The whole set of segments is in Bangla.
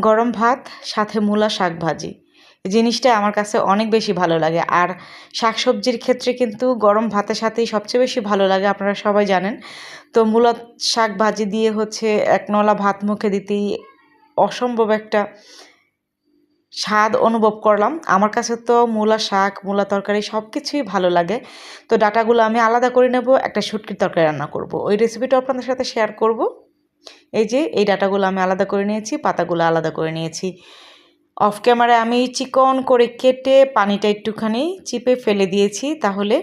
গরম ভাত সাথে মূলা শাক ভাজি, এই জিনিসটা আমার কাছে অনেক বেশি ভালো লাগে। আর শাকসবজির ক্ষেত্রে কিন্তু গরম ভাতের সাথেই সবচেয়ে বেশি ভালো লাগে, আপনারা সবাই জানেন। তো মূলা শাক ভাজি দিয়ে হচ্ছে এক নলা ভাত মুখে দিতেই অসম্ভব একটা স্বাদ অনুভব করলাম। আমার কাছে তো মূলা শাক, মূলা তরকারি সব কিছুই ভালো লাগে। তো ডাঁটাগুলো আমি আলাদা করে নেব, একটা শুটকির তরকারি রান্না করব। ওই রেসিপিটা আপনাদের সাথে শেয়ার করব। এই যে এই ডাঁটাগুলো আমি আলাদা করে নিয়েছি, পাতাগুলো আলাদা করে নিয়েছি। অফ ক্যামেরায় আমি চিকন করে কেটে পানিটা একটুখানি চিপে ফেলে দিয়েছি, তাহলে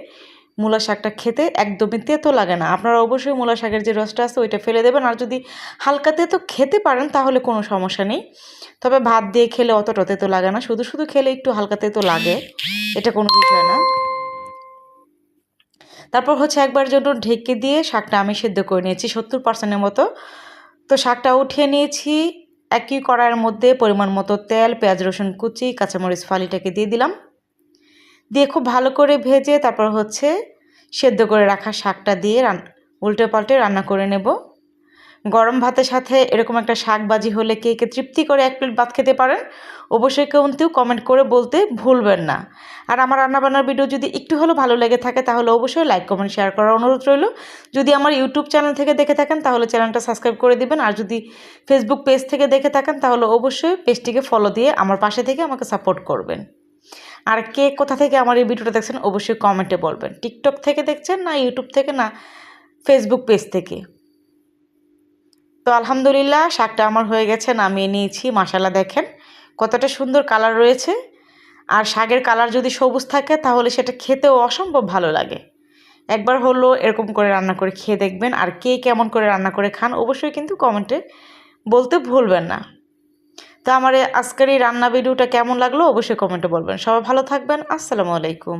মূলা শাকটা খেতে একদমই তেতো লাগে না। আপনারা অবশ্যই মূলা শাকের যে রসটা আছে ওইটা ফেলে দেবেন, আর যদি হালকা তেতো খেতে পারেন তাহলে কোনো সমস্যা নেই। তবে ভাত দিয়ে খেলে অতটা তেতো লাগে না, শুধু শুধু খেলে একটু হালকা তেতো লাগে, এটা কোনো বিষয় না। তারপর হচ্ছে একবার জন্য ঢেকে দিয়ে শাকটা আমি সেদ্ধ করে নিয়েছি 70%-এর মতো। তো শাকটা উঠিয়ে নিয়েছি। একই কড়াইয়ের মধ্যে পরিমাণ মতো তেল, পেঁয়াজ রসুন কুচি, কাঁচামরিচ ফালিটাকে দিয়ে দিলাম। দিয়ে খুব ভালো করে ভেজে তারপর হচ্ছে সেদ্ধ করে রাখা শাকটা দিয়ে উল্টে পাল্টে রান্না করে নেব। গরম ভাতের সাথে এরকম একটা শাক ভাজি হলে কে কে তৃপ্তি করে এক প্লেট ভাত খেতে পারেন, অবশ্যই কিন্তু কমেন্ট করে বলতে ভুলবেন না। আর আমার রান্নাবান্নার ভিডিও যদি একটু হলেও ভালো লেগে থাকে তাহলে অবশ্যই লাইক কমেন্ট শেয়ার করার অনুরোধ রইল। যদি আমার ইউটিউব চ্যানেল থেকে দেখে থাকেন তাহলে চ্যানেলটা সাবস্ক্রাইব করে দিবেন, আর যদি ফেসবুক পেজ থেকে দেখে থাকেন তাহলে অবশ্যই পেজটিকে ফলো দিয়ে আমার পাশে থেকে আমাকে সাপোর্ট করবেন। আর কে কোথা থেকে আমার এই ভিডিওটা দেখছেন অবশ্যই কমেন্টে বলবেন। টিকটক থেকে দেখছেন না ইউটিউব থেকে না ফেসবুক পেজ থেকে। তো আলহামদুলিল্লাহ শাকটা আমার হয়ে গেছে, নামিয়ে নিয়েছি। মাশাআল্লাহ দেখেন কতটা সুন্দর কালার রয়েছে। আর শাকের কালার যদি সবুজ থাকে তাহলে সেটা খেতেও অসম্ভব ভালো লাগে। একবার হলো এরকম করে রান্না করে খেয়ে দেখবেন। আর কে কেমন করে রান্না করে খান অবশ্যই কিন্তু কমেন্টে বলতে ভুলবেন না। তো আমার আজকের এই রান্না ভিডিওটা কেমন লাগলো অবশ্যই কমেন্টে বলবেন। সবাই ভালো থাকবেন। আসসালামু আলাইকুম।